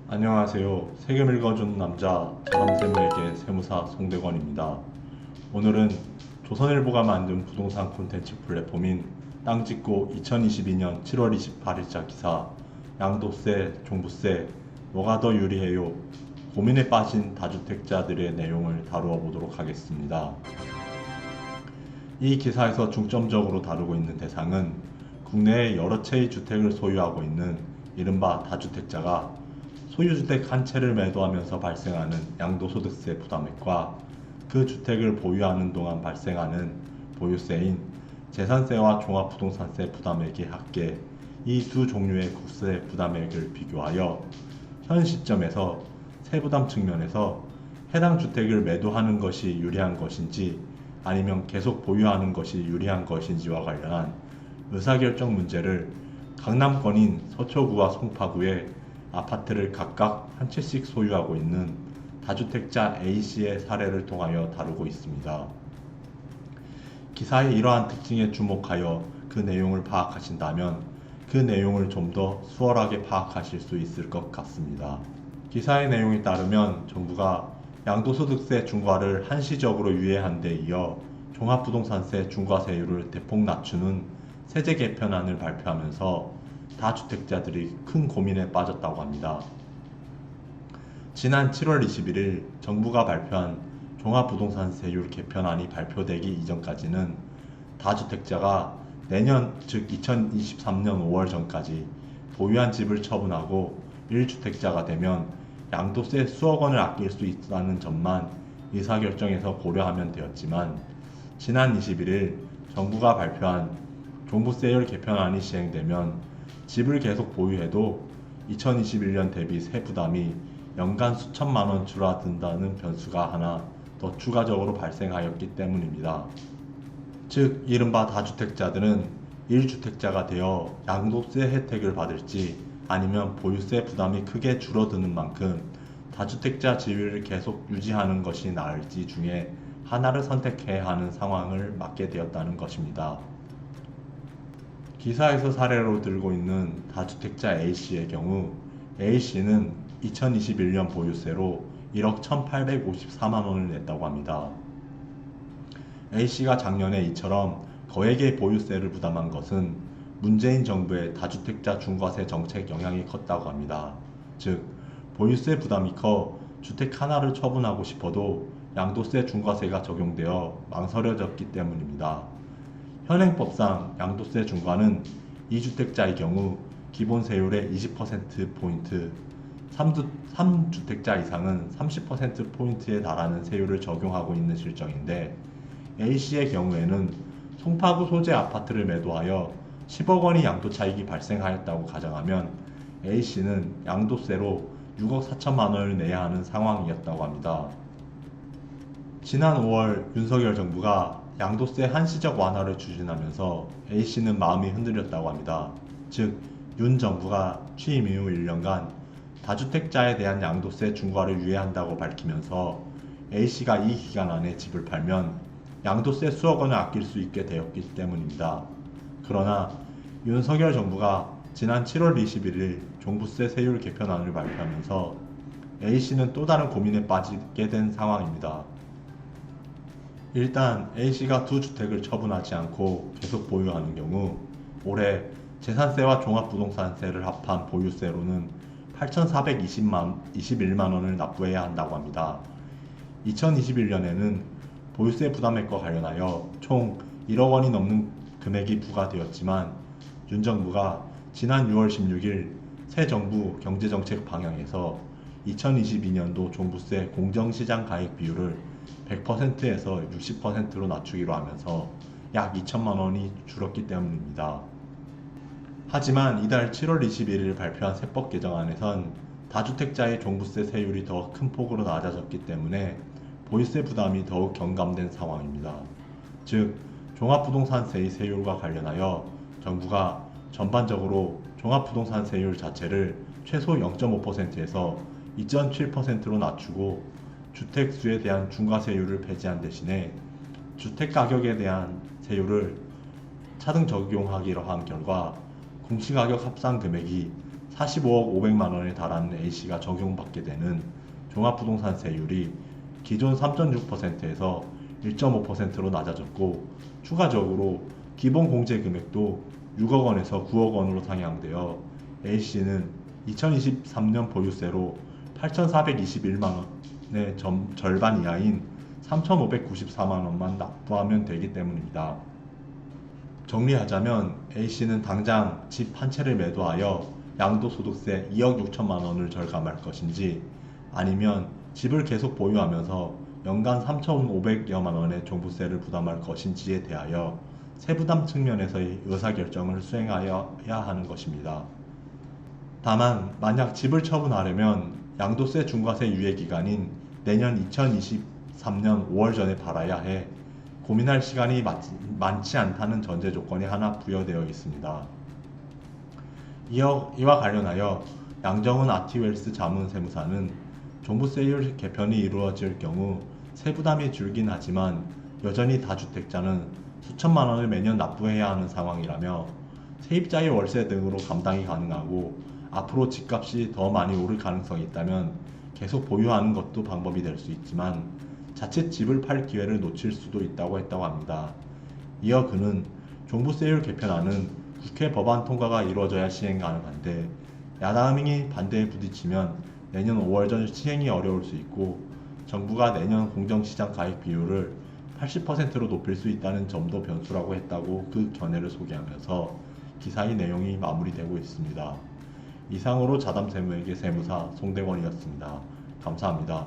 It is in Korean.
안녕하세요. 세금 읽어주는 남자 자담세무에게 세무사 송대건입니다. 오늘은 조선일보가 만든 부동산 콘텐츠 플랫폼인 땅짓고 2022년 7월 28일자 기사 양도세, 종부세, 뭐가 더 유리해요? 고민에 빠진 다주택자들의 내용을 다루어 보도록 하겠습니다. 이 기사에서 중점적으로 다루고 있는 대상은 국내에 여러 채의 주택을 소유하고 있는 이른바 다주택자가 소유주택 한 채를 매도하면서 발생하는 양도소득세 부담액과 그 주택을 보유하는 동안 발생하는 보유세인 재산세와 종합부동산세 부담액의 합계 이 두 종류의 국세 부담액을 비교하여 현 시점에서 세부담 측면에서 해당 주택을 매도하는 것이 유리한 것인지 아니면 계속 보유하는 것이 유리한 것인지와 관련한 의사결정 문제를 강남권인 서초구와 송파구에 아파트를 각각 한 채씩 소유하고 있는 다주택자 A씨의 사례를 통하여 다루고 있습니다. 기사의 이러한 특징에 주목하여 그 내용을 파악하신다면 그 내용을 좀 더 수월하게 파악하실 수 있을 것 같습니다. 기사의 내용에 따르면 정부가 양도소득세 중과를 한시적으로 유예한 데 이어 종합부동산세 중과세율을 대폭 낮추는 세제 개편안을 발표하면서 다주택자들이 큰 고민에 빠졌다고 합니다. 지난 7월 21일 정부가 발표한 종합부동산세율 개편안이 발표되기 이전까지는 다주택자가 내년 즉 2023년 5월 전까지 보유한 집을 처분하고 1주택자가 되면 양도세 수억 원을 아낄 수 있다는 점만 의사결정에서 고려하면 되었지만 지난 21일 정부가 발표한 종부세율 개편안이 시행되면 집을 계속 보유해도 2021년 대비 세부담이 연간 수천만 원 줄어든다는 변수가 하나 더 추가적으로 발생하였기 때문입니다. 즉 이른바 다주택자들은 1주택자가 되어 양도세 혜택을 받을지 아니면 보유세 부담이 크게 줄어드는 만큼 다주택자 지위를 계속 유지하는 것이 나을지 중에 하나를 선택해야 하는 상황을 맞게 되었다는 것입니다. 기사에서 사례로 들고 있는 다주택자 A씨의 경우 A씨는 2021년 보유세로 1억 1,854만 원을 냈다고 합니다. A씨가 작년에 이처럼 거액의 보유세를 부담한 것은 문재인 정부의 다주택자 중과세 정책 영향이 컸다고 합니다. 즉, 보유세 부담이 커 주택 하나를 처분하고 싶어도 양도세 중과세가 적용되어 망설여졌기 때문입니다. 현행법상 양도세 중과는 2주택자의 경우 기본 세율의 20%포인트, 3주택자 이상은 30%포인트에 달하는 세율을 적용하고 있는 실정인데 A씨의 경우에는 송파구 소재 아파트를 매도하여 10억 원의 양도 차익이 발생하였다고 가정하면 A씨는 양도세로 6억 4천만 원을 내야 하는 상황이었다고 합니다. 지난 5월 윤석열 정부가 양도세 한시적 완화를 추진하면서 A씨는 마음이 흔들렸다고 합니다. 즉, 윤 정부가 취임 이후 1년간 다주택자에 대한 양도세 중과를 유예한다고 밝히면서 A씨가 이 기간 안에 집을 팔면 양도세 수억 원을 아낄 수 있게 되었기 때문입니다. 그러나 윤석열 정부가 지난 7월 21일 종부세 세율 개편안을 발표하면서 A씨는 또 다른 고민에 빠지게 된 상황입니다. 일단 A씨가 두 주택을 처분하지 않고 계속 보유하는 경우 올해 재산세와 종합부동산세를 합한 보유세로는 8,421만 원을 납부해야 한다고 합니다. 2021년에는 보유세 부담액과 관련하여 총 1억 원이 넘는 금액이 부과되었지만 윤 정부가 지난 6월 16일 새 정부 경제정책 방향에서 2022년도 종부세 공정시장 가액 비율을 100%에서 60%로 낮추기로 하면서 약 2천만 원이 줄었기 때문입니다. 하지만 이달 7월 21일 발표한 세법 개정안에선 다주택자의 종부세 세율이 더 큰 폭으로 낮아졌기 때문에 보유세 부담이 더욱 경감된 상황입니다. 즉, 종합부동산세의 세율과 관련하여 정부가 전반적으로 종합부동산세율 자체를 최소 0.5%에서 2.7%로 낮추고 주택수에 대한 중과세율을 폐지한 대신에 주택가격에 대한 세율을 차등 적용하기로 한 결과 공시가격 합산 금액이 45억 500만 원에 달하는 A씨가 적용받게 되는 종합부동산세율이 기존 3.6%에서 1.5%로 낮아졌고, 추가적으로 기본 공제 금액도 6억 원에서 9억 원으로 상향되어 A씨는 2023년 보유세로 8,421만 원의 절반 이하인 3,594만 원만 납부하면 되기 때문입니다. 정리하자면 A씨는 당장 집 한 채를 매도하여 양도소득세 2억 6천만 원을 절감할 것인지, 아니면 집을 계속 보유하면서 연간 3,500여만 원의 종부세를 부담할 것인지에 대하여 세부담 측면에서의 의사결정을 수행하여야 하는 것입니다. 다만 만약 집을 처분하려면 양도세 중과세 유예기간인 내년 2023년 5월 전에 팔아야 해 고민할 시간이 많지 않다는 전제 조건이 하나 부여되어 있습니다. 이와 관련하여 양정은 아티웰스 자문세무사는 종부세율 개편이 이루어질 경우 세부담이 줄긴 하지만 여전히 다주택자는 수천만 원을 매년 납부해야 하는 상황이라며 세입자의 월세 등으로 감당이 가능하고 앞으로 집값이 더 많이 오를 가능성이 있다면 계속 보유하는 것도 방법이 될 수 있지만 자칫 집을 팔 기회를 놓칠 수도 있다고 했다고 합니다. 이어 그는 종부세율 개편안은 국회 법안 통과가 이루어져야 시행 가능한데 야당이 반대에 부딪히면 내년 5월 전 시행이 어려울 수 있고 정부가 내년 공정시장 가액 비율을 80%로 높일 수 있다는 점도 변수라고 했다고 그 견해를 소개하면서 기사의 내용이 마무리되고 있습니다. 이상으로 자담세무에게 세무사 송대건이었습니다. 감사합니다.